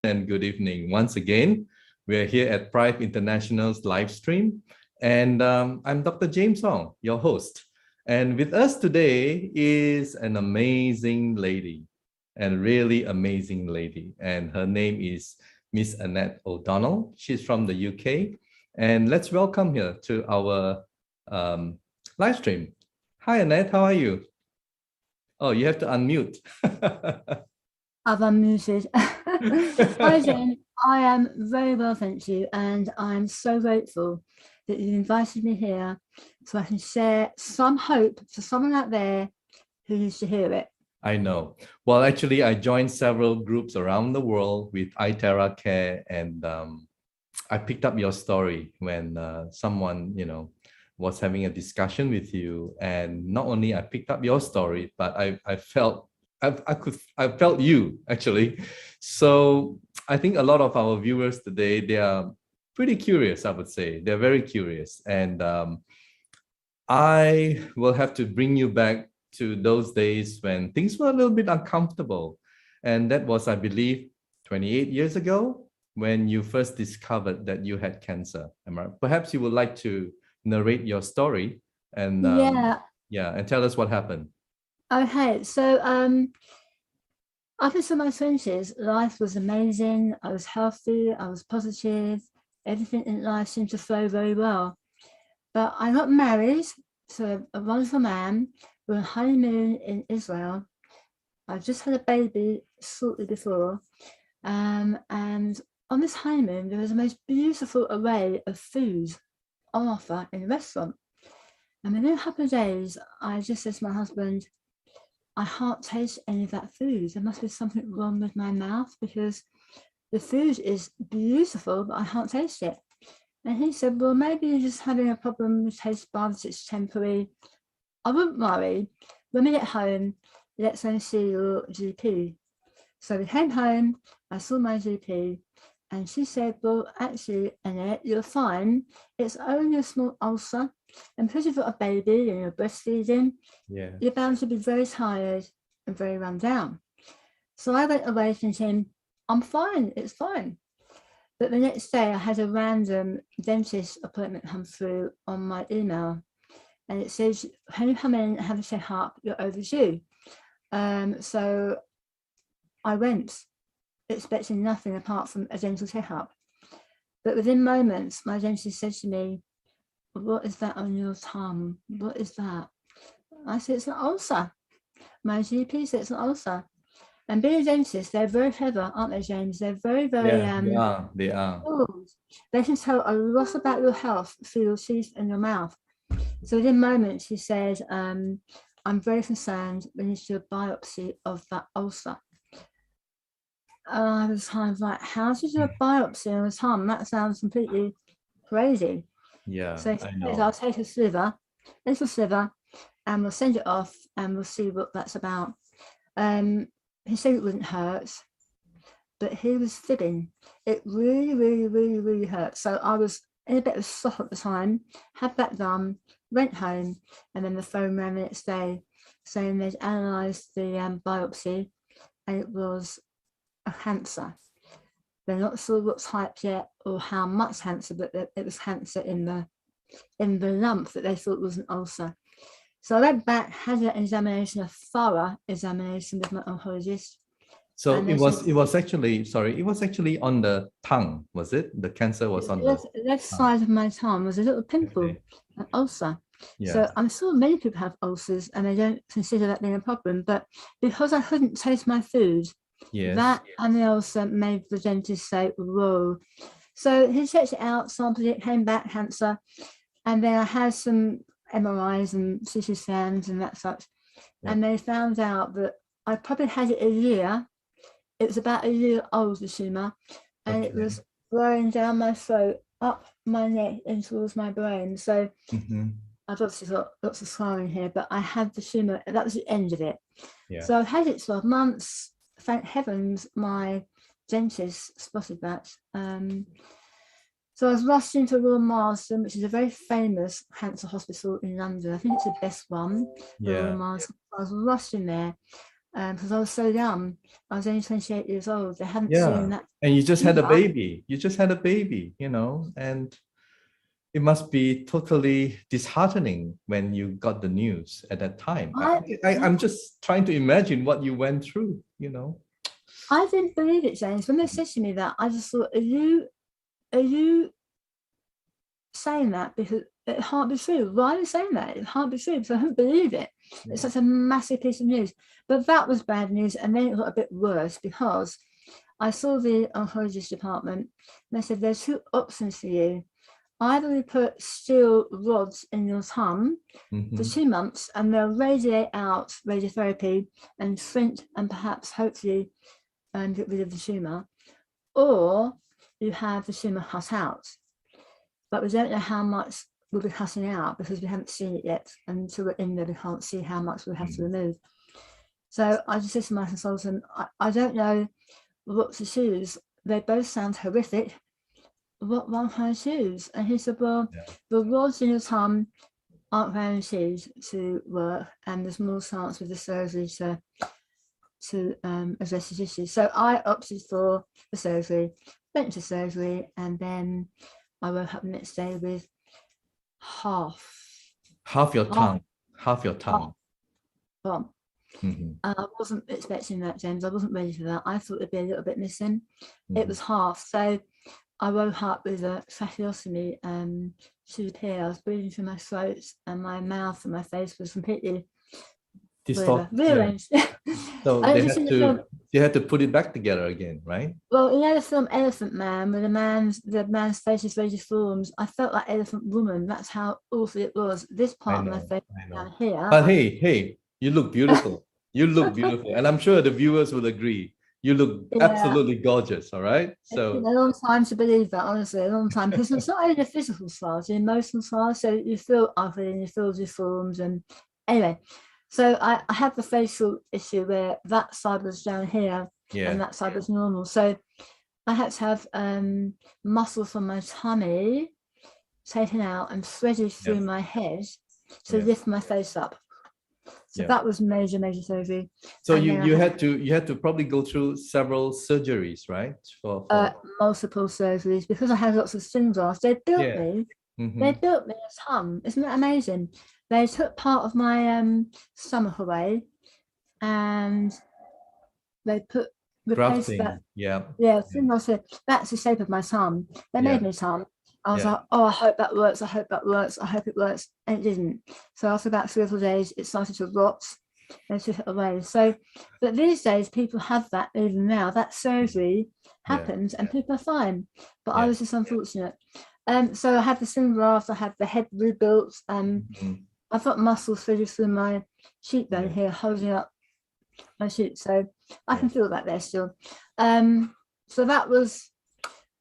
and good evening. Once again, we are here at Prife International's live stream, and I'm Dr. James Ong, your host. And with us today is an amazing lady, and really amazing lady, and her name is Miss Annette O Donnell. She's from the UK, and let's welcome her to our live stream. Hi, Annette, how are you? Oh, you have to unmute. I've unmuted. Hi, Jen. I am very well, thank you. And I'm so grateful that you invited me here so I can share some hope for someone out there who needs to hear it. I know. Well, actually, I joined several groups around the world with iTeraCare, and I picked up your story when someone, was having a discussion with you. And not only I picked up your story, but I felt you actually. So I think a lot of our viewers today, they are pretty curious, I would say. They're very curious. And I will have to bring you back to those days when things were a little bit uncomfortable. And that was, I believe, 28 years ago when you first discovered that you had cancer. Perhaps you would like to narrate your story and and tell us what happened. Okay, so up until my 20s, life was amazing. I was healthy, I was positive, everything in life seemed to flow very well. But I got married to a wonderful man. We were on honeymoon in Israel. I just had a baby shortly before. And on this honeymoon, there was the most beautiful array of food on offer in the restaurant. And within a couple of days, I just said to my husband, I can't taste any of that food. There must be something wrong with my mouth because the food is beautiful, but I can't taste it. And he said, well, maybe you're just having a problem with taste buds, it's temporary. I wouldn't worry. When we get home, let's go and see your GP. So we came home, I saw my GP, and she said, well, actually, Annette, you're fine. It's only a small ulcer. And because you've got a baby and you're breastfeeding, you're bound to be very tired and very run down. So I went away thinking, I'm fine, it's fine. But the next day I had a random dentist appointment come through on my email. And it says, can you come in and have a check-up? You're overdue. So I went, expecting nothing apart from a dental checkup. But within moments, my dentist said to me, what is that on your tongue? What is that? I said, it's an ulcer. My GP said it's an ulcer. And being a dentist, they're very clever, aren't they, James? They're very, very... they are. They can tell a lot about your health through your teeth and your mouth. So within moments, he said, I'm very concerned. We need to do a biopsy of that ulcer. I was kind of like, how do you do a biopsy on a tongue? That sounds completely crazy. Yeah, so I'll take a little sliver, and we'll send it off and we'll see what that's about. He said it wouldn't hurt, but he was fibbing. It really, really, really, really hurt. So I was in a bit of shock at the time, had that done, went home, and then the phone rang the next day saying they'd analysed the biopsy and it was a cancer. They're not sure what type yet or how much cancer, but it was cancer in the lump that they thought was an ulcer. So I went back, had an examination, a thorough examination with my oncologist. So it was actually on the tongue, was it? The cancer was on the left side of my tongue was a little pimple, an ulcer. Yeah. So I'm sure many people have ulcers and they don't consider that being a problem, but because I couldn't taste my food, that and the ulcer made the dentist say, whoa. So he checked it out, sampled it, came back cancer. And then I had some MRIs and CT scans and that such. Yeah. And they found out that I probably had it a year. It was about a year old, the tumour. And it was blowing down my throat, up my neck and towards my brain. So I've obviously got lots of scarring here, but I had the tumour, that was the end of it. Yeah. So I've had it 12 months. Thank heavens my dentist spotted that. So I was rushed into Royal Marsden, which is a very famous cancer hospital in London. I think it's the best one, Royal Marsden. I was rushed in there. because I was so young. I was only 28 years old. They hadn't seen Yeah. that. And you just had a tumor. baby. You just had a baby, you know, and it must be totally disheartening when you got the news at that time. I'm just trying to imagine what you went through, you know. I didn't believe it, James. When they said to me that, I just thought, are you saying that because it can't be true? Why are you saying that? It can't be true because I couldn't believe it. Yeah. It's such a massive piece of news. But that was bad news. And then it got a bit worse because I saw the oncologist department and they said, there's two options for you. Either we put steel rods in your tongue for 2 months and they'll radiate out radiotherapy and shrink and perhaps hopefully get rid of the tumour, or you have the tumour cut out. But we don't know how much we'll be cutting out because we haven't seen it yet. And until we're in there, we can't see how much we'll have to remove. So I just said to my consultant, I don't know what to choose. They both sound horrific. What one can I choose? And he said, well, the rods in your tongue aren't guaranteed to work, and there's more chance with the surgery to address this issue. So I opted for the surgery, went to surgery, and then I woke up the next day with half your tongue. Gone. I wasn't expecting that, James. I wasn't ready for that. I thought there'd be a little bit missing. It was half. So I woke up with a tracheostomy to repair. I was breathing through my throat, and my mouth and my face was completely rearranged. So you had to put it back together again, right? Well, you know the film Elephant Man, where the man's face is very deformed. I felt like Elephant Woman. That's how awful it was. This part of my face down here. But hey, you look beautiful. You look beautiful, and I'm sure the viewers will agree. You look absolutely gorgeous. All right. So it's been a long time to believe that, honestly, a long time, because it's not only the physical scars, the emotional scars. So you feel ugly and you feel deformed, and anyway. So I had the facial issue where that side was down here and that side was normal. So I had to have muscle from my tummy taken out and threaded through my head to lift my face up. So that was major surgery. So you had to probably go through several surgeries, right? For multiple surgeries, because I had lots of skin grafts. They built me. They built me a tongue. Isn't that amazing? They took part of my stomach away, and they replaced that. That's the shape of my tongue. They made me a tongue. I was like, oh, I hope that works. I hope that works. I hope it works. And it didn't. So after about 3 or 4 days, it started to rot. They took it away. So, but these days, people have that even now. That surgery happens, and people are fine. But I was just unfortunate. So I had the skin graft. I had the head rebuilt. I've got muscles threaded through my cheekbone here, holding up my cheek. So I can feel that there still. So that was,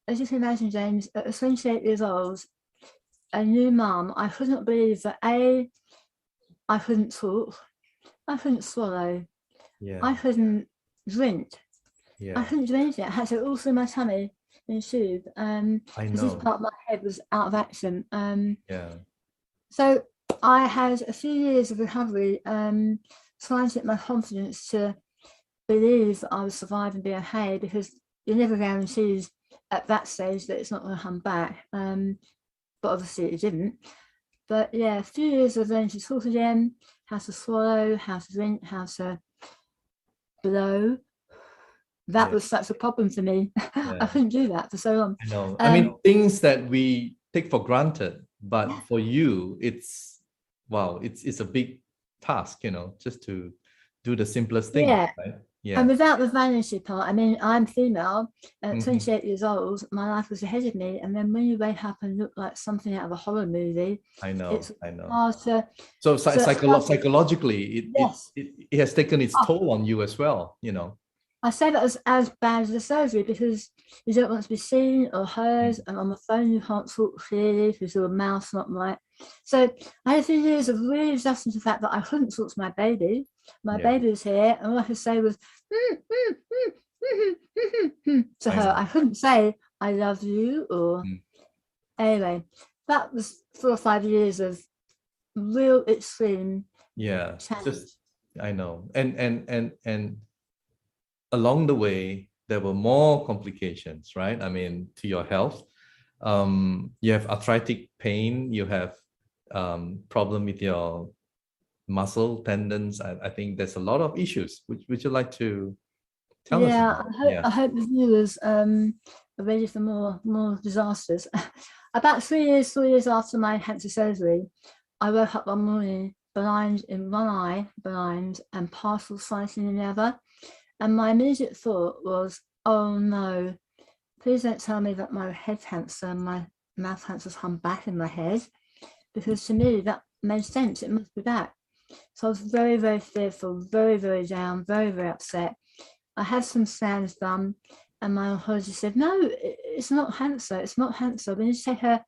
as you can imagine, James, at 28 years old, a new mum. I couldn't believe that I couldn't talk, I couldn't swallow, I couldn't drink, I couldn't do anything. I had to all through my tummy in a tube, because this part of my head was out of action. So I had a few years of recovery, trying to get my confidence to believe that I would survive and be okay, because you're never guaranteed at that stage that it's not going to come back. But obviously it didn't. But yeah, a few years of learning to talk again, how to swallow, how to drink, how to blow. That was such a problem for me. I couldn't do that for so long. I know. I mean, things that we take for granted, but for you, it's a big task, you know, just to do the simplest thing. Right? And without the vanity part, I mean, I'm female, 28 years old, my life was ahead of me. And then when you wake up and look like something out of a horror movie, I know. Hard to, psychologically, it has taken its toll on you as well, you know. I say that as bad as the surgery, because you don't want to be seen or heard, and on the phone you can't talk clearly because your mouth's not right. So I had a few years of really adjusting to the fact that I couldn't talk to my baby. My baby was here, and all I could say was to her. I couldn't say I love you or anyway. That was 4 or 5 years of real extreme challenge. I know. And along the way, there were more complications, right? I mean, to your health. You have arthritic pain, you have problem with your muscle tendons. I think there's a lot of issues. Would you like to tell us Yeah, about? Yeah. I hope the viewers are ready for more disasters. About 3 years after my cancer surgery, I woke up one morning blind in one eye, blind, and partial sight in the other. And my immediate thought was, oh no, please don't tell me that my head cancer, my mouth cancer's come back in my head, because to me that made sense. It must be that. So I was very, very fearful, very, very down, very, very upset. I had some scans done, and my oncologist said, no, it's not cancer. It's not cancer. We need to take a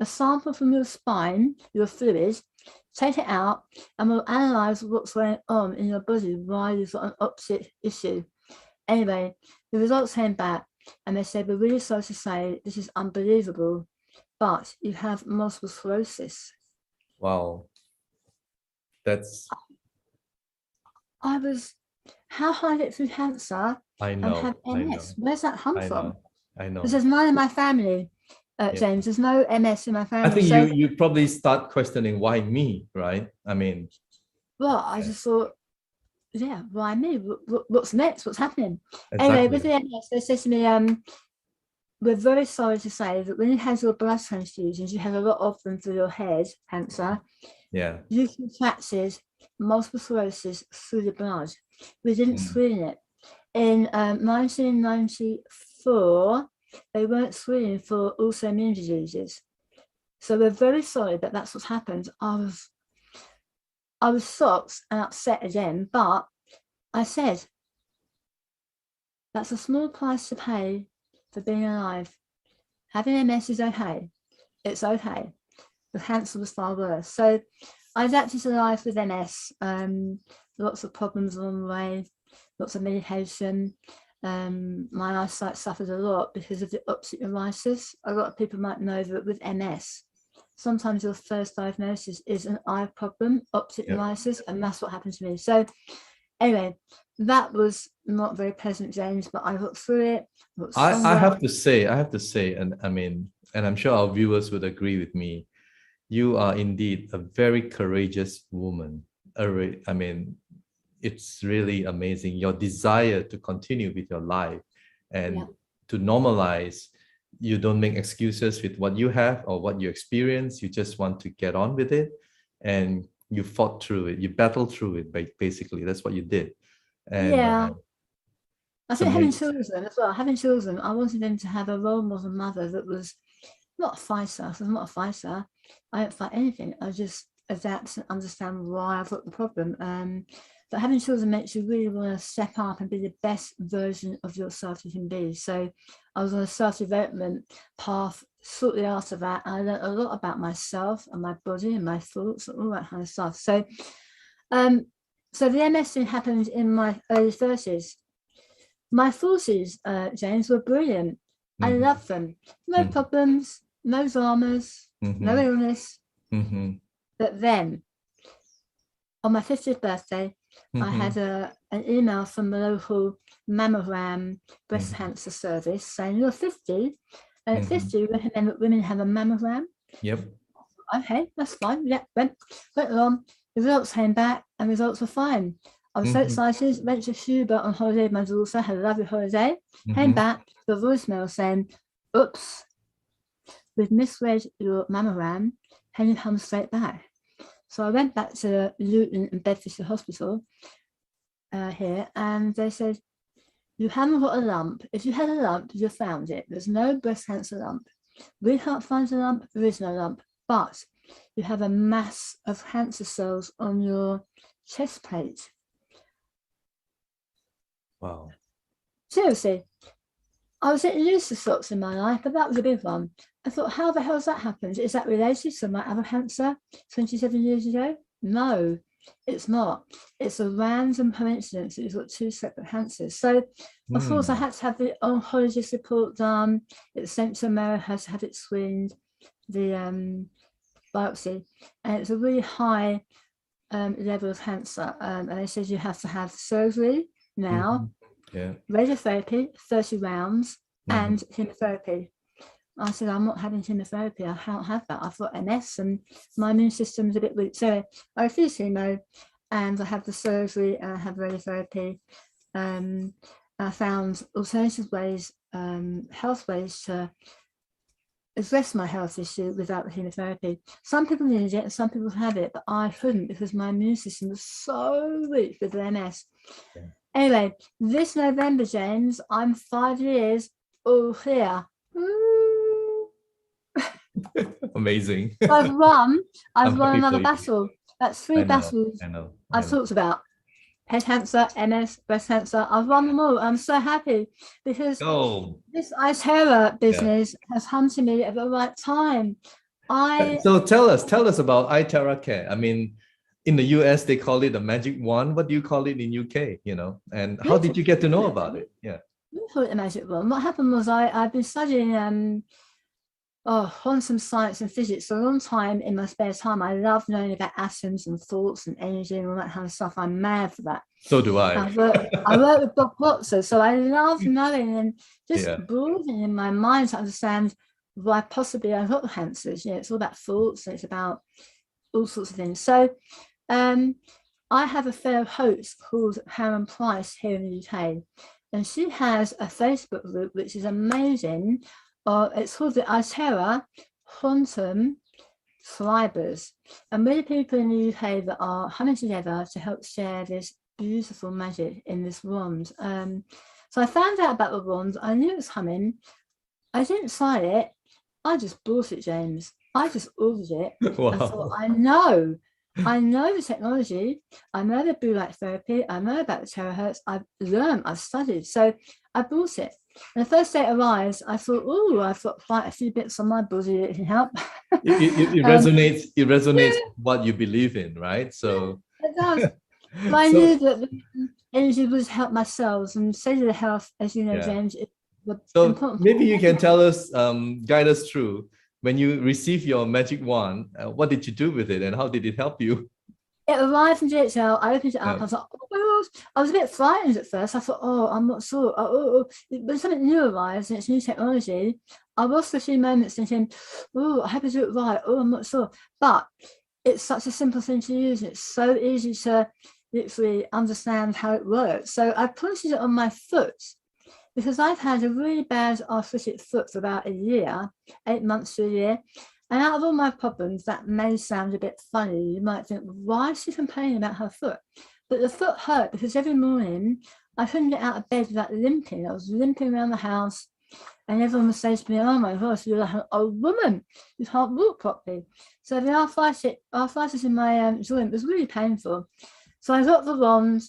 sample from your spine, your fluid, take it out, and we'll analyze what's going on in your body, why you've got an opposite issue. Anyway, the results came back, and they said, we're really sorry to say this is unbelievable, but you have multiple sclerosis. Wow. That's, how hard I get through cancer I and know, have I MS? know, Where's that come I from? know, I know. Because there's none in my family, Yeah. James. There's no MS in my I family. think So, you probably start questioning why me, right? I mean, well, I just thought, yeah, why me? What's next? What's happening? Anyway, with exactly. the MS, they said to me, we're very sorry to say that when you had your blood transfusions, you had a lot of them through your head cancer. Yeah. You contracted multiple sclerosis through the blood. We didn't screen it. In 1994, they weren't screening for autoimmune diseases. So we're very sorry that that's what's happened. I was shocked and upset again, but I said, that's a small price to pay for being alive. Having MS is okay. It's okay. The cancer was far worse. So I adapted to life with MS. Lots of problems along the way, lots of medication. My eyesight suffered a lot because of the optic neuritis. A lot of people might know that with MS, sometimes your first diagnosis is an eye problem, optic neuritis, and that's what happened to me. So anyway, that was not very pleasant, James, but I got through it. I have to say, and I mean, and I'm sure our viewers would agree with me, you are indeed a very courageous woman. I mean, it's really amazing. Your desire to continue with your life and to normalize, you don't make excuses with what you have or what you experience. You just want to get on with it, and you fought through it. You battled through it. Basically, that's what you did. And I think having children as well, I wanted them to have a role model mother that was not a fighter. I'm not a fighter. I don't fight anything. I just adapt and understand why I've got the problem. But having children makes you really want to step up and be the best version of yourself you can be. So I was on a self-development path shortly after that. And I learned a lot about myself and my body and my thoughts and all that kind of stuff. So, so the MS thing happened in my early 30s. My 40s, James, were brilliant. I loved them. No problems, no dramas, no illness. But then, on my 50th birthday, I had an email from the local mammogram breast cancer service saying, you're 50, and at 50, we recommend that women have a mammogram. Yep. Okay, that's fine. Yeah, went along. The results came back, and results were fine. I was so excited, went to Cuba on holiday with my daughter, had a lovely holiday, came back to a voicemail saying, oops, we've misread your mammogram, can you come straight back? So I went back to Luton and Bedfordshire Hospital here, and they said, you haven't got a lump. If you had a lump, you found it. There's no breast cancer lump. We can't find a lump, there is no lump, but you have a mass of cancer cells on your chest plate. Wow. Seriously, I was getting used to shocks in my life, but that was a big one. I thought, how the hell has that happened? Is that related to my other cancer 27 years ago? No, it's not. It's a random coincidence that you've got two separate cancers. So, of course, I had to have the oncologist report done. It was sent to America to have it screened, the biopsy. And it's a really high level of cancer. And they said you have to have surgery now, Yeah. radiotherapy, 30 rounds, and chemotherapy. I said, I'm not having chemotherapy. I can't have that. I've got MS and my immune system's a bit weak. So I refuse chemo, and I have the surgery and I have radiotherapy. I found alternative ways, health ways to address my health issue without the chemotherapy. Some people need it and some people have it, but I couldn't because my immune system was so weak with the MS. Yeah. Anyway, this November, James, I'm 5 years all here. Amazing. I've won I'm happy another for you. battle. That's 3 battles I know. I've talked about. Head cancer, MS, breast cancer. I've won them all. I'm so happy because this iTeraCare business has come to me at the right time. So tell us about iTeraCare. I mean, in the US, they call it the magic wand. What do you call it in UK? You know, and how did you get to know about it? Yeah. We call it the magic wand. What happened was I've been studying quantum science and physics for a long time in my spare time. I love knowing about atoms and thoughts and energy and all that kind of stuff. I'm mad for that. So do I. I work with Bob Proctor, so I love knowing and just broadening in my mind to understand why possibly I've got the cancers. You know, it's all about thoughts and it's about all sorts of things. So I have a fellow host called Karen Price here in the UK, and she has a Facebook group which is amazing. It's called the iTeraCare Quantum Thrivers, and we're the people in the UK that are coming together to help share this beautiful magic in this wand. So I found out about the wand. I knew it was coming. I didn't sign it. I just bought it, James. I just ordered it. Wow. I thought, I know the technology. I know the blue light therapy. I know about the terahertz. I've learned, I've studied. So I bought it. And the first day it arrived, I thought, oh, I've got quite a few bits on my body that can help. It resonates. It resonates with what you believe in, right? So it does. So I knew that the energy would help my cells and cellular health, as you know, James. So maybe you can tell us, guide us through when you receive your magic wand. What did you do with it, and how did it help you? It arrived from DHL. I opened it up. I was like, oh my God. I was a bit frightened at first. I thought, oh, I'm not sure. When something new arrives and it's new technology, I was for a few moments thinking, oh, I hope I do it right. Oh, I'm not sure. But it's such a simple thing to use. It's so easy to literally understand how it works. So I pointed it on my foot because I've had a really bad arthritic foot for about a year, 8 months to a year. And out of all my problems, that may sound a bit funny. You might think, why is she complaining about her foot? But the foot hurt because every morning I couldn't get out of bed without limping. I was limping around the house and everyone would say to me, oh my gosh, you're like an old woman. You can't walk properly. So the arthritis in my joint was really painful. So I got the wand,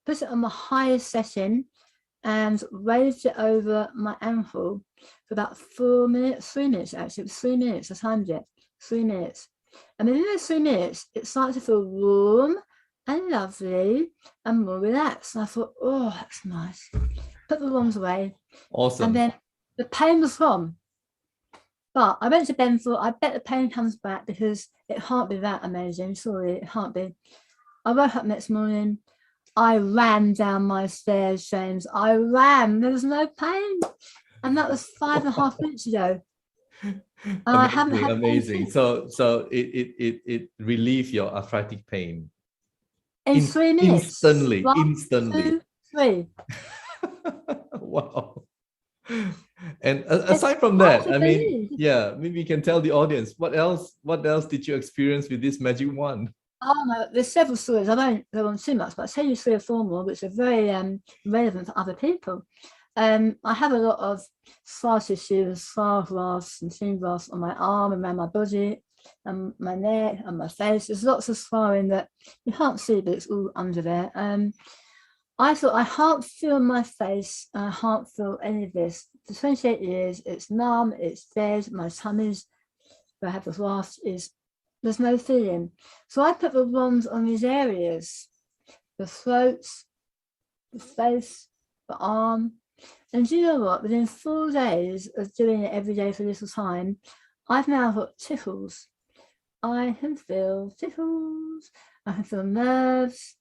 put it on the highest setting and raised it over my ankle for about 4 minutes, 3 minutes actually. It was 3 minutes, I timed it, 3 minutes. And within those 3 minutes, it started to feel warm and lovely and more relaxed. And I thought, oh, that's nice. Put the wands away. Awesome. And then the pain was gone. But I went to Ben for, I bet the pain comes back because it can't be that amazing. Sorry, it can't be. I woke up next morning. I ran down my stairs, James. I ran. There was no pain. And that was 5.5 weeks ago. Amazing, I haven't had amazing. So it relieved your arthritic pain. In 3 minutes. Instantly. 1, Instantly. 2, 3. Wow. And aside from that, I mean, yeah, maybe you can tell the audience what else did you experience with this magic wand? Oh no, there's several stories. I won't go on too much, but I'll tell you 3 or 4 more, which are very relevant for other people. I have a lot of scar tissue, scar grafts and thin grafts on my arm, around my body, and my neck, and my face. There's lots of scarring that you can't see, but it's all under there. I thought, I can't feel my face, I can't feel any of this. For 28 years, it's numb, it's dead, my tummy's, where I have the graft, there's no feeling. So I put the wands on these areas, the throat, the face, the arm. And do you know what? Within 4 days of doing it every day for a little time, I've now got tickles. I can feel tickles. I can feel nerves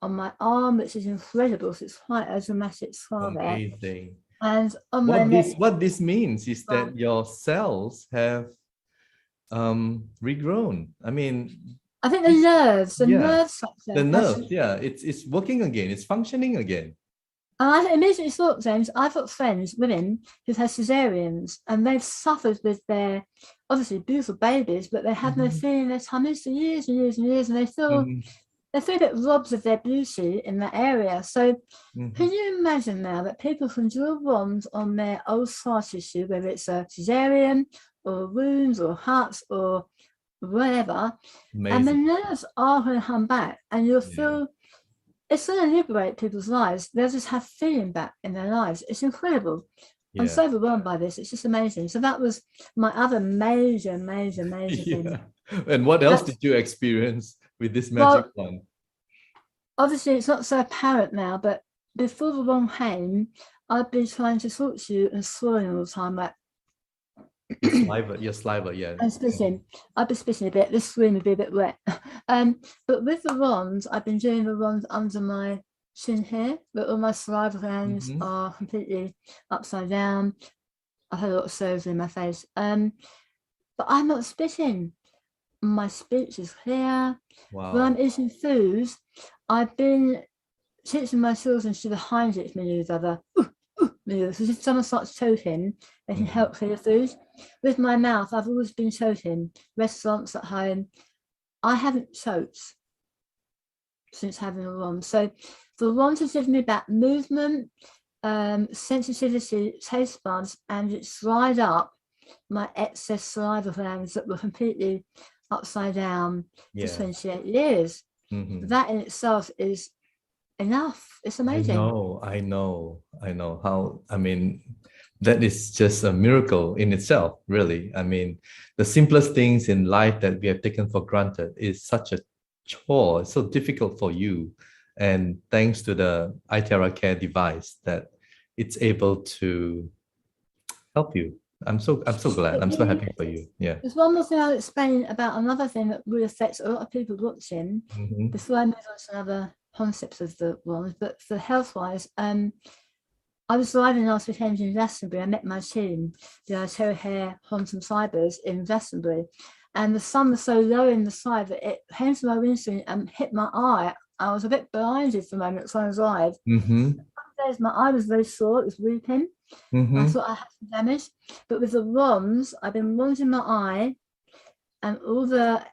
on my arm, which is incredible. So it's quite a dramatic scar there. Amazing. And on my neck. What this means is that your cells have regrown. I mean, I think the nerves, the nerves, structure. yeah, it's working again, it's functioning again. And I immediately thought, James, I've got friends, women, who've had cesareans and they've suffered with their obviously beautiful babies, but they have no feeling in their tummies for years and years and years, and they feel a bit robbed of their beauty in that area. So can you imagine now that people can drill wands on their old scar tissue, whether it's a cesarean or wounds or hearts or whatever, and the nerves are going to come back, and you'll feel it's going to liberate people's lives. They'll just have feeling back in their lives. It's incredible. I'm so overwhelmed by this. It's just amazing. So that was my other major thing. And what else did you experience with this magic wand? Obviously, it's not so apparent now, but before the wand came, I've been trying to talk to you and swallowing all the time, like your saliva, yeah. And spitting. I've been spitting a bit. This room would be a bit wet. But with the wands, I've been doing the wands under my chin here, but all my saliva glands are completely upside down. I've had a lot of surgery in my face. But I'm not spitting. My speech is clear. Wow. When I'm eating foods, I've been teaching my children to do the Heimlich maneuver, so if someone starts choking, they can help clear the food. With my mouth, I've always been choking. Restaurants, at home, I haven't choked since having a wand. So the wand has given me back movement, sensitivity, taste buds, and it's dried up my excess saliva glands that were completely upside down for 28 years. That in itself is enough. It's amazing. I know how, I mean, that is just a miracle in itself, really. I mean, the simplest things in life that we have taken for granted is such a chore. It's so difficult for you, and thanks to the iTeraCare device, that it's able to help you. I'm so glad. I'm so happy for you. Yeah. There's one more thing I'll explain about another thing that really affects a lot of people watching before I move on to another concepts of the ones. But for health-wise, I was driving last weekend in Glastonbury. I met my team, the iTeraCare Quantum Cybers in Glastonbury, and the sun was so low in the sky that it came to my windscreen and hit my eye. I was a bit blinded for a moment trying to drive. Some days my eye was very sore, it was weeping. I thought I had some damage, but with the wands, I've been wanding my eye, and all the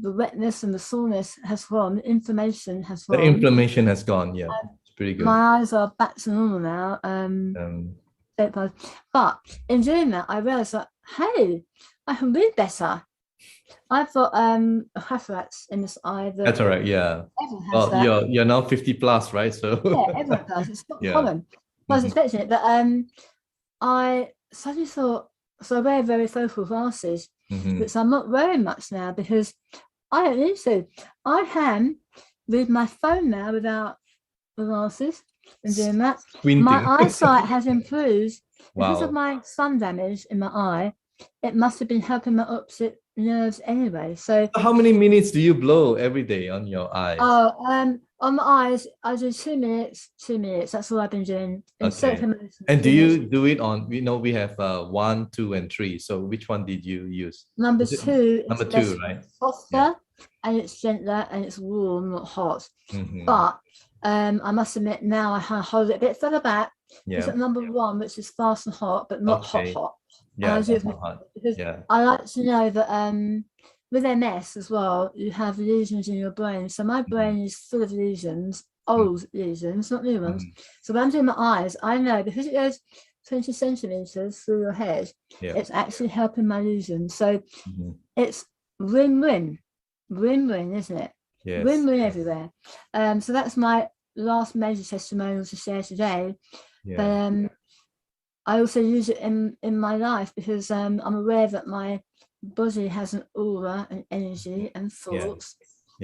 wetness and the soreness has gone, the inflammation has gone. The inflammation has gone, yeah. It's pretty good. My eyes are back to normal now. But in doing that, I realized that, hey, I can read better. I've got cataracts in this eye. Cataract, yeah. Well, you're now 50 plus, right? So yeah, everyone does. It's not common. I was expecting it, but I suddenly thought, so I wear very focal glasses, which I'm not wearing much now because I don't need to. I can read my phone now without the glasses and doing that. Squinting. My eyesight has improved because of my sun damage in my eye. It must have been helping my optic nerves anyway. So how many minutes do you blow every day on your eyes? On my eyes, I do 2 minutes. That's all I've been doing. Okay. And do you do it on, we have 1, 2, and 3. So which one did you use? Number two, right? Softer, and it's gentler, and it's warm, not hot. But I must admit now I hold it a bit further back. It's at number 1, which is fast and hot, but not hot. Yeah, because I like to know that with MS as well, you have lesions in your brain. So my brain is full of lesions, old lesions, not new ones. So when I'm doing my eyes, I know because it goes 20 centimeters through your head, it's actually helping my lesions. So it's win-win, isn't it? Yes. Win-win everywhere. So that's my last major testimonial to share today. But I also use it in my life because I'm aware that my body has an aura and energy and thoughts.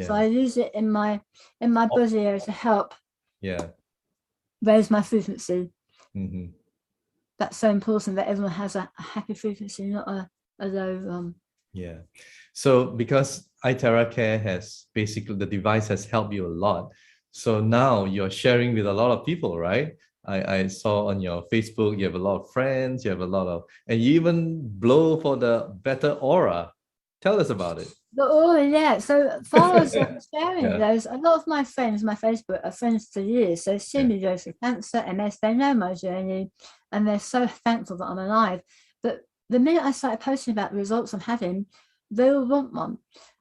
So I use it in my body area to help raise my frequency. That's so important that everyone has a happy frequency, not a low one. Yeah. So because iTeraCare has basically the device has helped you a lot. So now you're sharing with a lot of people, right? I saw on your Facebook, you have a lot of friends, you have a lot of, and you even blow for the better aura. Tell us about it. Oh, yeah. So far as sharing Yeah. those, a lot of my friends, my Facebook, are friends for years. So see Yeah. me go through cancer, MS, they know my journey, and they're so thankful that I'm alive. But the minute I started posting about the results I'm having, they all want one.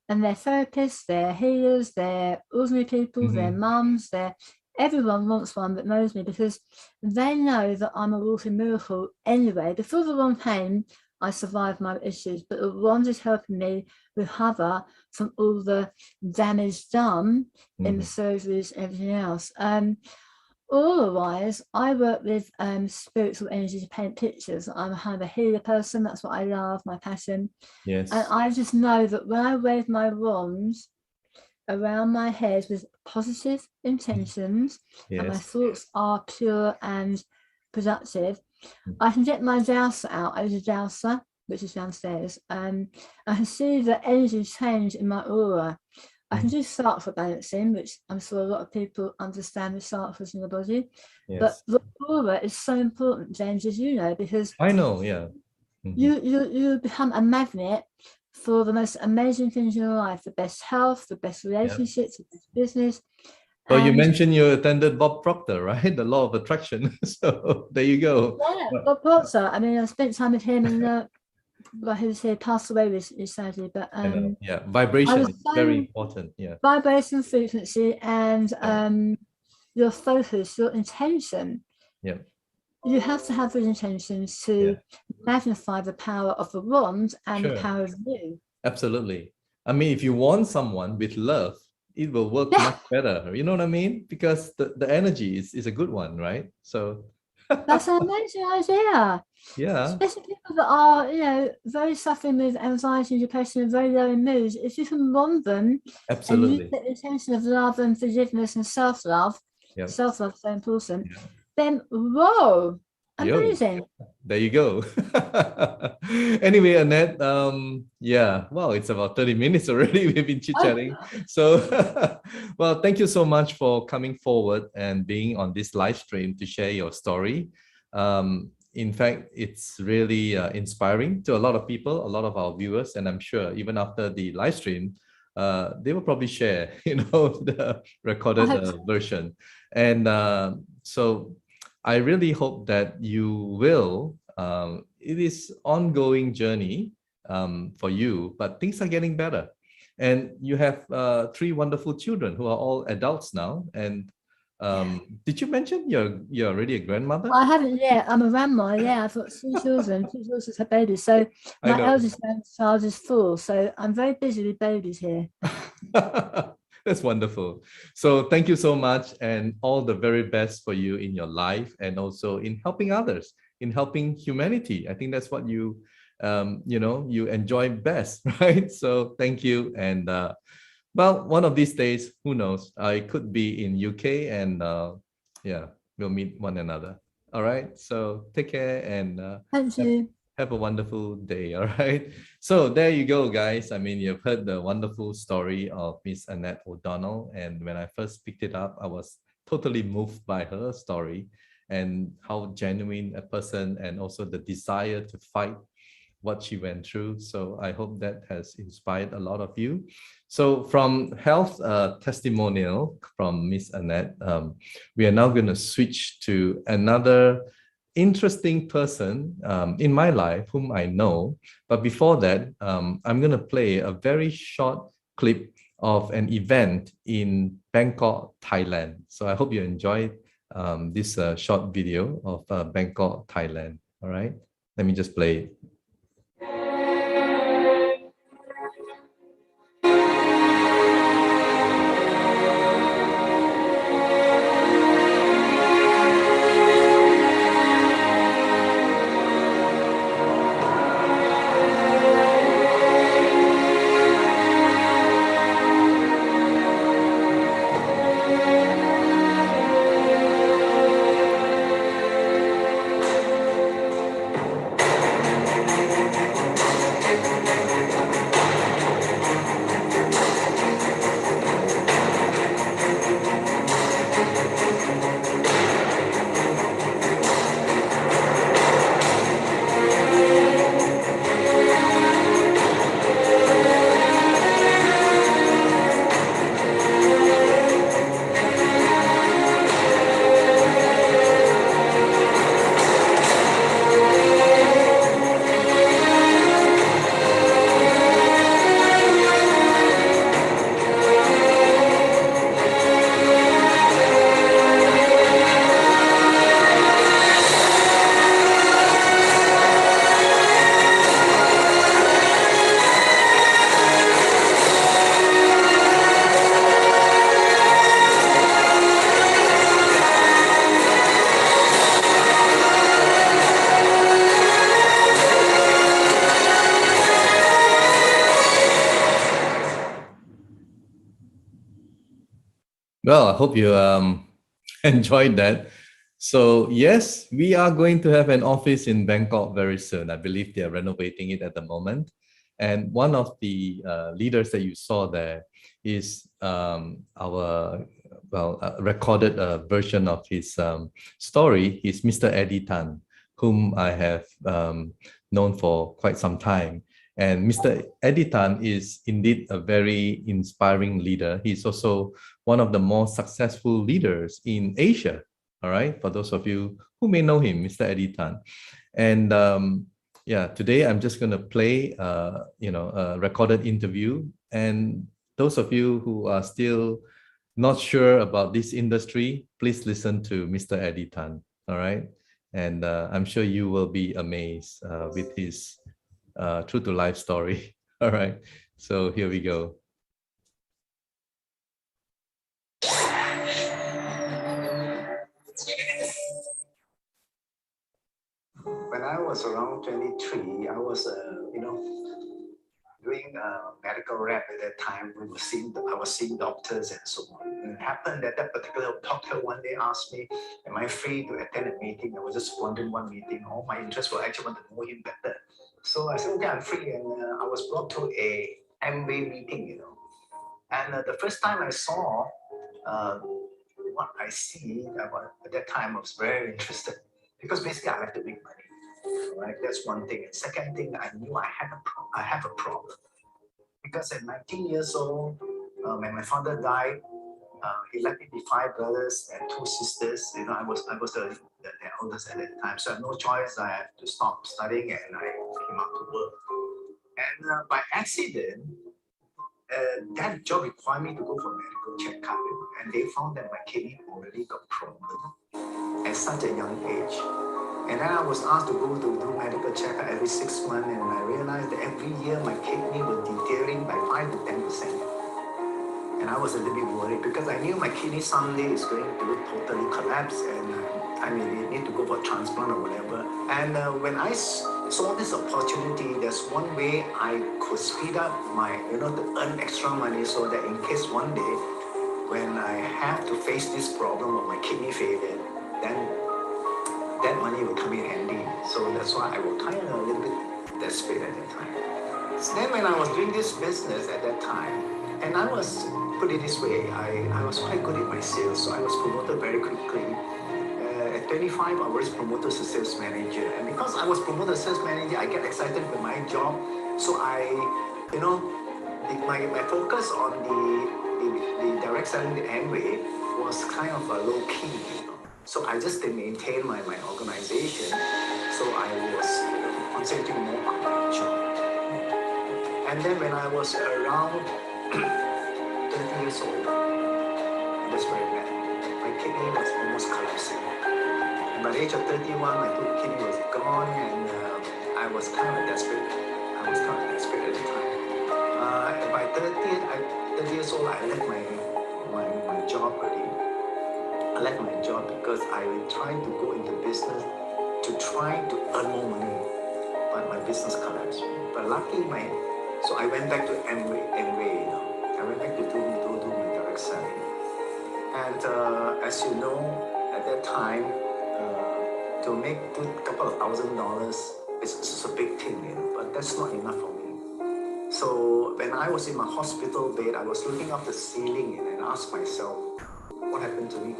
And they're therapists, they're healers, they're ordinary people, they're Mhm. mums, they're everyone wants one that knows me because they know that I'm a walking miracle anyway. Before the one came, I survived my issues, but the one is helping me recover from all the damage done in the Mhm. surgeries and everything else. Otherwise, I work with spiritual energy to paint pictures. I'm a kind of a healer person. That's what I love, my passion. And Yes. I just know that when I wave my wand around my head with positive intentions and my Yes. thoughts are pure and productive, Mm. I can get my dowser out. I use a dowser, which is downstairs. I can see the energy change in my aura. I can Mm. do chakra balancing, which I'm sure a lot of people understand the chakras in the body. But Yes. the aura is so important, James, as you know, because I know. Yeah. Mhm. you become a magnet for the most amazing things in your life, the best health, the best Yeah. relationships, the best business. So you And mentioned you attended Bob Proctor, right? The law of attraction. So there you go. yeah, Bob Proctor, I mean, I spent time with him and well, he was here, passed away recently, sadly, but I know. Yeah. I Vibration was is very so important. Yeah. vibration frequency and Yeah. your focus, your intention. Yeah. You have to have those intentions Yeah. to magnify the power of the wand and the Sure. power of you. Absolutely. I mean, if you want someone with love, it will work Yeah, much better. You know what I mean? Because the energy is a good one, right? So that's an amazing idea. yeah, Especially people that are, very suffering with anxiety and depression and very low in moods. If you can wand them and use absolutely. the intention of love and forgiveness and self-love, Yep. self-love is so important, Yeah. then whoa, Yo. amazing. There you go. Anyway, Annette, yeah, well, it's about 30 minutes already. We've been chit-chatting. So, well, thank you so much for coming forward and being on this live stream to share your story. In fact, it's really inspiring to a lot of people, a lot of our viewers, and I'm sure even after the live stream, they will probably share, the I recorded hope so. version. And so I really hope that you will. It is ongoing journey for you, but things are getting better. And you have three wonderful children who are all adults now. And Yeah. did you mention you're already a grandmother? I haven't yet. I'm a grandma. Yeah, I've got two daughters have babies. So I my know. eldest grandchild is 4. So I'm very busy with babies here. That's wonderful. So thank you so much and all the very best for you in your life and also in helping others, in helping humanity. I think that's what you enjoy best, right? So thank you. And well, one of these days, who knows? I could be in UK and yeah, we'll meet one another. All right. So take care and Thank have, you. have a wonderful day. All right. So there you go, guys. I mean, you've heard the wonderful story of Miss Annette O'Donnell. And when I first picked it up, I was totally moved by her story and how genuine a person and also the desire to fight what she went through. So I hope that has inspired a lot of you. So from health testimonial from Miss Annette, we are now going to switch to another interesting person in my life whom I know. But before that, I'm going to play a very short clip of an event in Bangkok, Thailand. So I hope you enjoyed this short video of Bangkok, Thailand. All right, let me just play it. Well, I hope you enjoyed that. So yes, we are going to have an office in Bangkok very soon. I believe they are renovating it at the moment. And one of the leaders that you saw there is our recorded version of his story. He's Mr. Eddy Tan, whom I have known for quite some time. And Mr. Eddy Tan is indeed a very inspiring leader. He's also one of the most successful leaders in Asia. All right, for those of you who may know him, Mr. Eddy Tan. And yeah, today I'm just going to play, a recorded interview. And those of you who are still not sure about this industry, please listen to Mr. Eddy Tan. All right, and I'm sure you will be amazed with his true to life story. All right, so here we go. When I was around 23, I was, doing medical rep at that time. I was seeing doctors and so on. And it happened that that particular doctor one day asked me, am I free to attend a meeting? I was just wondering one meeting. All my interest was actually want to know him better. So I said, okay, I'm free. And I was brought to a Amway meeting, And the first time I saw what I see, at that time I was very interested because basically I like to make money. Right, that's one thing. And second thing, I knew I have a problem because at 19 years old, when my father died, he left me with 5 brothers and 2 sisters. I was the eldest at that time, so I had no choice. I had to stop studying and I came out to work. And by accident, that job required me to go for medical checkup, and they found that my kidney already got problem at such a young age. And then I was asked to go to do medical checkup every 6 months, and I realized that every year my kidney was deteriorating by 5 to 10%. And I was a little bit worried because I knew my kidney someday is going to totally collapse, and I may need to go for transplant or whatever. And when I saw this opportunity, there's one way I could speed up my, to earn extra money so that in case one day when I have to face this problem of my kidney failure, then that money will come in handy. So that's why I was kind of a little bit desperate at that time. So then when I was doing this business at that time, and I was, put it this way, I was quite good at my sales, so I was promoted very quickly. At 25, I was promoted to sales manager. And because I was promoted to sales manager, I get excited with my job. So my focus on the direct selling, the Amway, was kind of a low key. So I just maintained my organization. So I was concentrating more on my job. And then when I was around 30 years old, it was very bad. My kidney was almost collapsing. And by the age of 31, my kidney was gone, and I was kind of desperate. I was kind of desperate at the time. And by 30 years old, I left my job already. I left my job because I tried to go into business to try to earn more money, but my business collapsed. But luckily, so I went back to Amway. I went back to do my direct selling. And as you know, at that time, to make a couple of $1,000 is a big thing, but that's not enough for me. So when I was in my hospital bed, I was looking up the ceiling and asked myself, what happened to me?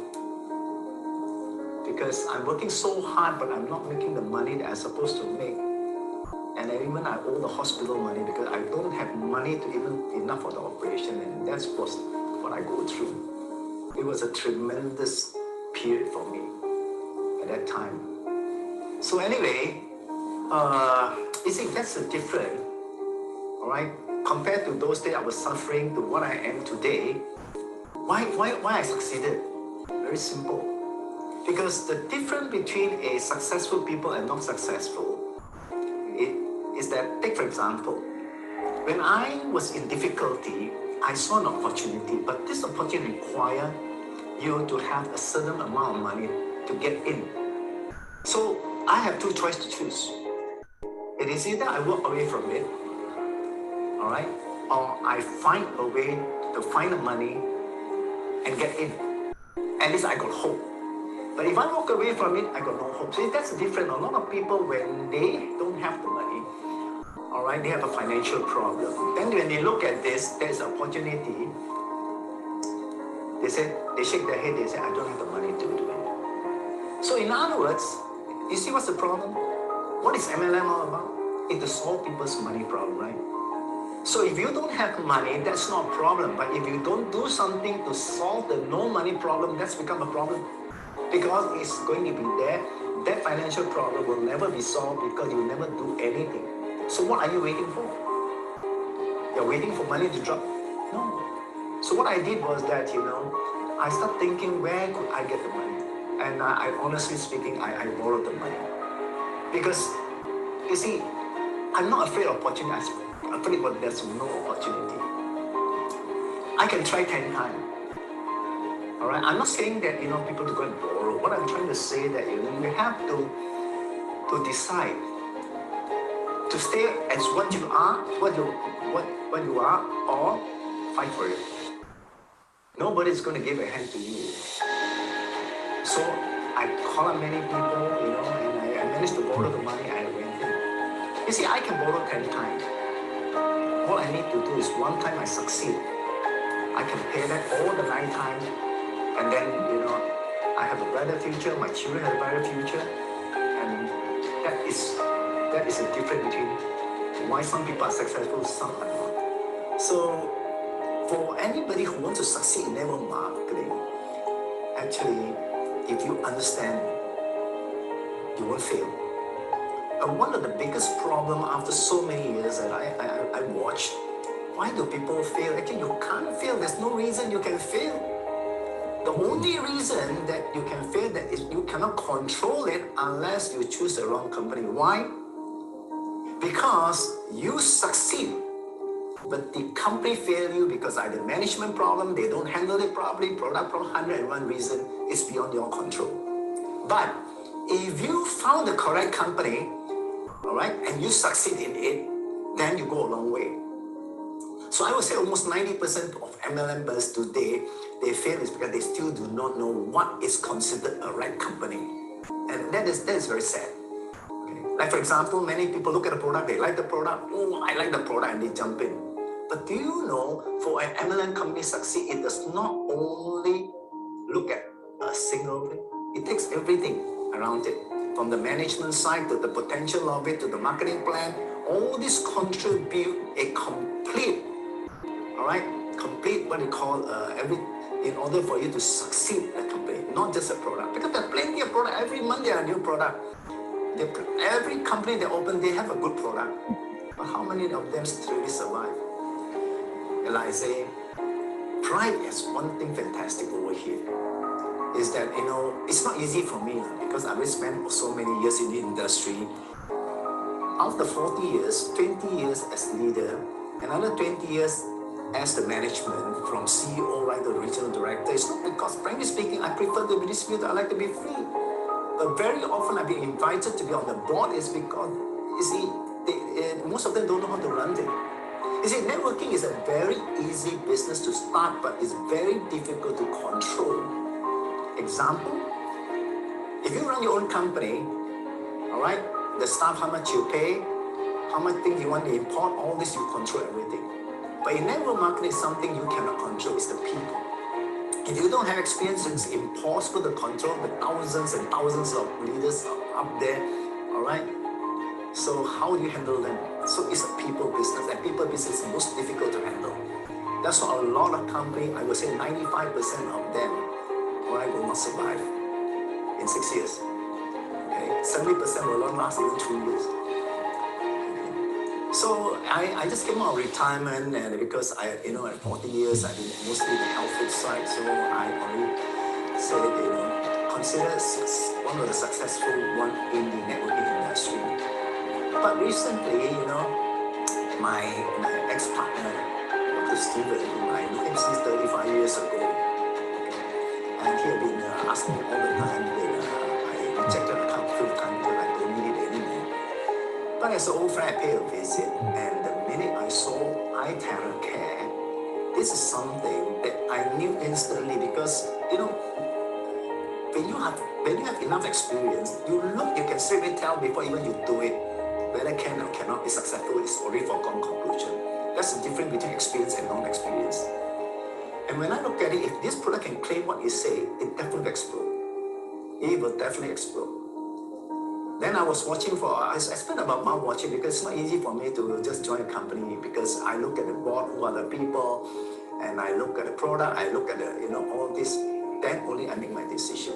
Because I'm working so hard, but I'm not making the money that I'm supposed to make. And even I owe the hospital money because I don't have money to even enough for the operation, and that's what I go through. It was a tremendous period for me at that time. So anyway, you see, that's the difference, all right? Compared to those days I was suffering to what I am today, why I succeeded? Very simple. Because the difference between a successful people and not successful is that, take for example, when I was in difficulty, I saw an opportunity, but this opportunity requires you to have a certain amount of money to get in. So I have 2 choices to choose. It is either I walk away from it, all right, or I find a way to find the money and get in. At least I got hope. But if I walk away from it, I got no hope. So that's different. A lot of people, when they don't have the money, all right, they have a financial problem. Then when they look at this, there's an opportunity. They shake their head, they say, I don't have the money to do it. So in other words, you see what's the problem? What is MLM all about? It's to solve people's money problem, right? So if you don't have money, that's not a problem. But if you don't do something to solve the no money problem, that's become a problem. Because it's going to be there. That financial problem will never be solved because you never do anything. So what are you waiting for? You're waiting for money to drop? No. So what I did was that, I started thinking, where could I get the money? And I honestly speaking, I borrowed the money. Because, you see, I'm not afraid of opportunity. I'm afraid that there's no opportunity. I can try 10 times. All right, I'm not saying that, people to go and borrow. What I'm trying to say that, you have to decide to stay as what you are, what you are, or fight for it. Nobody's going to give a hand to you. So I called on many people, and I managed to borrow the money. I went in. You see, I can borrow 10 times. All I need to do is one time I succeed. I can pay that all the 9 times, and then, I have a brighter future. My children have a brighter future, and that is the difference between why some people are successful, some are not. So for anybody who wants to succeed in network marketing, actually, if you understand, you won't fail. And one of the biggest problems after so many years that I watched, why do people fail? Actually, you can't fail. There's no reason you can fail. The only reason that you can fail that is you cannot control it unless you choose the wrong company. Why? Because you succeed, but the company fail you because either management problem, they don't handle it properly, product problem, 101 reason, it's beyond your control. But if you found the correct company, all right, and you succeed in it, then you go a long way. So I would say almost 90% of MLM members today, they fail is because they still do not know what is considered a right company. And that is very sad. Okay. Like for example, many people look at a product, they like the product, oh, I like the product, and they jump in. But do you know, for an MLM company to succeed, it does not only look at a single thing, it takes everything around it. From the management side to the potential of it, to the marketing plan, all this contribute a complete, all right, complete what you call in order for you to succeed in a company, not just a product. Because there are plenty of product. Every month there are new product. Every company they open, they have a good product. But how many of them truly survive? And like I say, Prife has one thing fantastic over here. Is that, it's not easy for me because I've spent so many years in the industry. After 40 years, 20 years as leader, another 20 years as the management, from CEO right to regional director. It's not because, frankly speaking, I prefer to be distributor, I like to be free. But very often I've been invited to be on the board is because, you see, most of them don't know how to run it. You see, networking is a very easy business to start, but it's very difficult to control. Example, if you run your own company, all right, the staff, how much you pay, how much things you want to import, all this, you control everything. But in network marketing, something you cannot control is the people. If you don't have experience, it's impossible to control the thousands and thousands of leaders up there, all right? So how do you handle them? So it's a people business, and people business is most difficult to handle. That's why a lot of companies, I would say 95% of them, all right, will not survive in 6 years. Okay, 70% will not last even 2 years. So I just came out of retirement, and because at 40 years, I've been mostly the health food side, so I already said, consider one of the successful one in the networking industry. But recently, my ex-partner, Dr. Steven, whom I knew him since 35 years ago, and he had been asking me all the time that I rejected a few times because I don't need it anymore. But as an old friend, I paid a visit, and the minute I saw iTeraCare, this is something that I knew instantly because, you know, when you have enough experience, you can straight away tell before even you do it, whether can or cannot be successful is already foregone conclusion. That's the difference between experience and non-experience. And when I look at it, if this product can claim what it say, it definitely will explode. It will definitely explode. Then I was watching I spent about a month watching because it's not easy for me to just join a company because I look at the board, who are the people, and I look at the product, I look at the, you know, all this, then only I make my decision.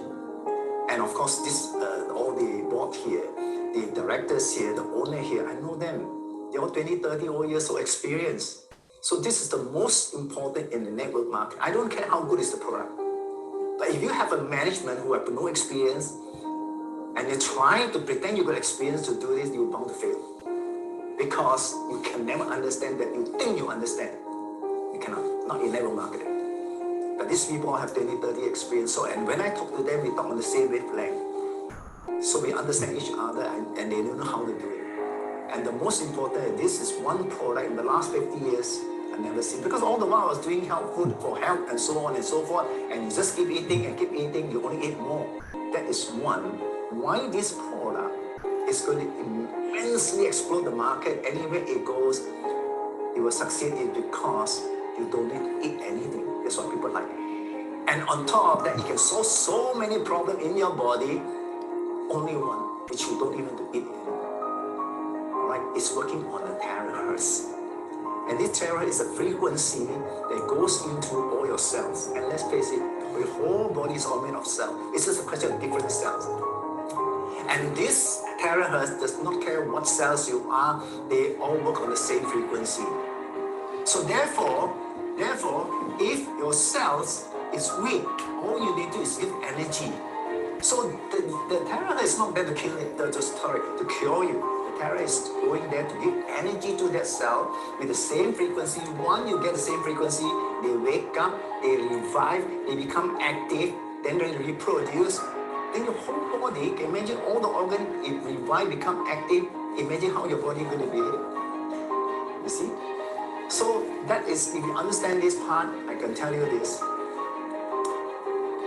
And of course, all the board here, the directors here, the owner here, I know them. They're all 20, 30 years of experience. So this is the most important in the network market. I don't care how good is the product. But if you have a management who have no experience, and you're trying to pretend you got experience to do this, you're bound to fail. Because you can never understand that you think you understand. You cannot, not in network marketing. But these people have 20, 30 experience. So, and when I talk to them, we talk on the same wavelength. So we understand each other and they don't know how to do it. And the most important, this is one product in the last 50 years I never seen. Because all the while I was doing health food for health and so on and so forth. And you just keep eating and keep eating, you only eat more. That is one. Why this product is going to immensely explode the market anywhere it goes, it will succeed is because you don't need to eat anything. That's what people like. And on top of that, it can solve so many problems in your body, only one, which you don't even to eat anymore. Right? It's working on the terahertz. And this terahertz is a frequency that goes into all your cells. And let's face it, your whole body is all made of cells. It's just a question of different cells. And this terahertz does not care what cells you are, they all work on the same frequency. So therefore, if your cells is weak, all you need to do is give energy. So the terahertz is not there to kill it, to cure you. The terahertz is going there to give energy to that cell with the same frequency. One, you get the same frequency, they wake up, they revive, they become active, then they reproduce. Then your whole body, can imagine all the organs, it revive, become active. Imagine how your body is going to behave. You see? So that is, if you understand this part, I can tell you this.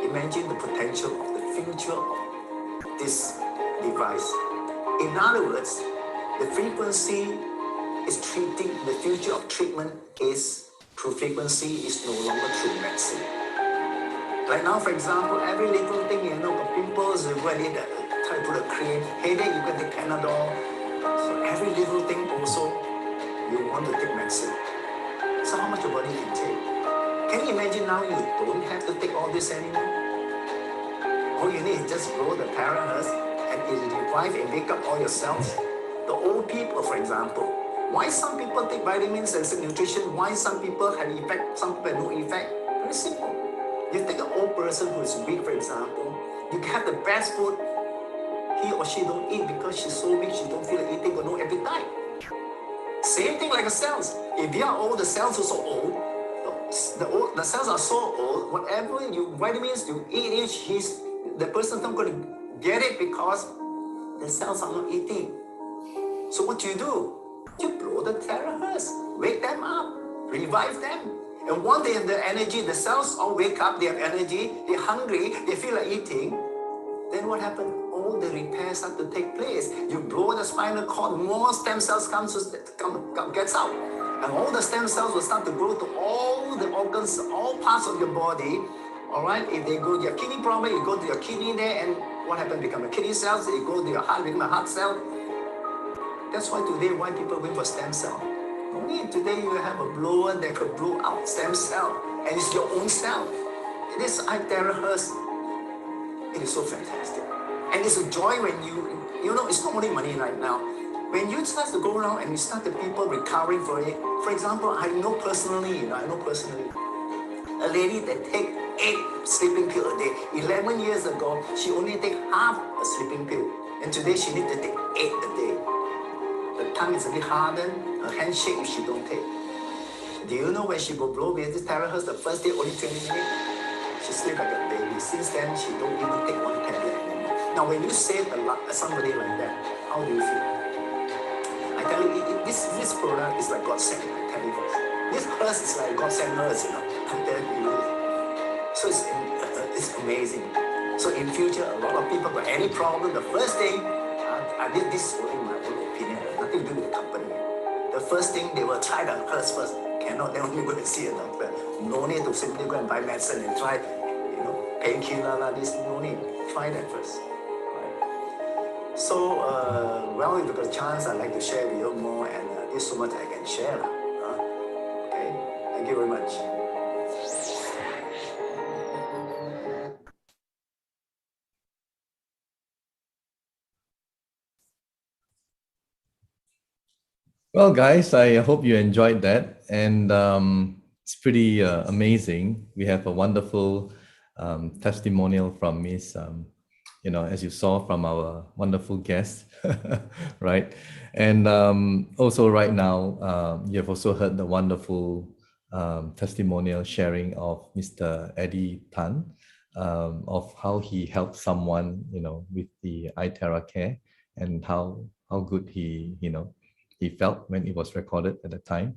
Imagine the potential of the future of this device. In other words, the frequency is treating, the future of treatment is through frequency, is no longer through medicine. Like now, for example, every little thing, you know, for pimples, you go and try to put a cream. Headache, you can take Panadol. So every little thing also, you want to take medicine. So how much your body can take? Can you imagine now you don't have to take all this anymore? All you need is just grow the terahertz and it revive and wake up all your cells. The old people, for example, why some people take vitamins and nutrition? Why some people have effect, some people have no effect? Very simple. You take an old person who is weak, for example, you have the best food, he or she don't eat because she's so weak, she don't feel like eating, got no appetite. Same thing like the cells. If they are old, the cells are so old, the cells are so old, whatever vitamins you eat, the person's not going to get it because the cells are not eating. So what do? You blow the terahertz, wake them up, revive them. And once they have the energy, the cells all wake up, they have energy, they're hungry, they feel like eating. Then what happens? All the repairs have to take place. You blow the spinal cord, more stem cells gets out. And all the stem cells will start to grow to all the organs, all parts of your body. All right, if they go to your kidney problem, you go to your kidney there, and what happens? Become a kidney cells, you go to your heart, become a heart cell. That's why today, why people wait for stem cell. Only today you have a blower that could blow out stem cell, and it's your own cell. This iTeraCare, it is so fantastic. And it's a joy when you know, it's not only money right now. When you start to go around and you start the people recovering for it, for example, I know personally, a lady that take 8 sleeping pills a day. 11 years ago, she only take half a sleeping pill. And today she needs to take 8 a day. The tongue is a bit hardened, her handshake if she don't take. Do you know when she go blow with this terahertz, the first day only 20 minutes? She sleep like a baby. Since then, she don't even take one tablet anymore. Now, when you save somebody like that, how do you feel? I tell you, this product is like God sent. I tell you this. This hearse is like God sent hearse, you know. And then, you know, so it's amazing. So in future, a lot of people got any problem, the first thing, I did this in my own opinion, nothing to do with the company. The first thing they will try the hearse first. Cannot, then only go and see a doctor. No need to simply go and buy medicine and try, you know, painkiller, this, no need. Try that first. Right? So, well, if you got a chance, I'd like to share with you more, and there's so much I can share. Okay, thank you very much. Well, guys, I hope you enjoyed that. And it's pretty amazing. We have a wonderful testimonial from Miss, you know, as you saw from our wonderful guest, right? And also right now, you have also heard the wonderful testimonial sharing of Mr. Eddy Tan, of how he helped someone, you know, with the iTeraCare, and how good he, you know, he felt when it was recorded at the time.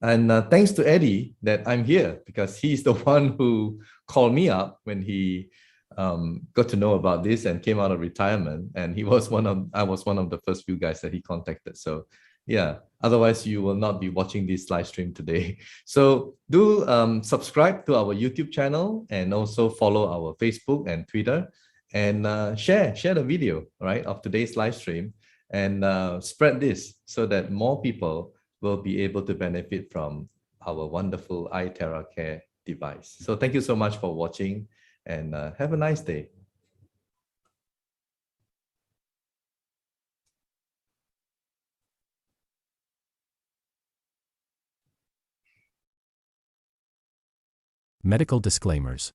And thanks to Eddy that I'm here, because he's the one who called me up when he got to know about this and came out of retirement. And I was one of the first few guys that he contacted. So yeah, otherwise you will not be watching this live stream today. So do subscribe to our YouTube channel, and also follow our Facebook and Twitter, and share the video, right, of today's live stream, and spread this so that more people will be able to benefit from our wonderful iTeraCare device. So thank you so much for watching, and have a nice day. Medical disclaimers.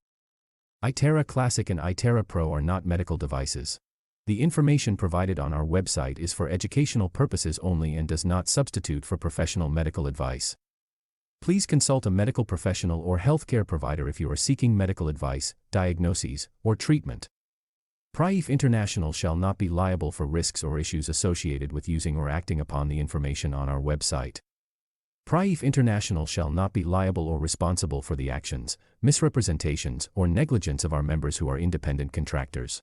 iTera Classic and iTera Pro are not medical devices. The information provided on our website is for educational purposes only and does not substitute for professional medical advice. Please consult a medical professional or healthcare provider if you are seeking medical advice, diagnoses, or treatment. Prife International shall not be liable for risks or issues associated with using or acting upon the information on our website. Prife International shall not be liable or responsible for the actions, misrepresentations, or negligence of our members who are independent contractors.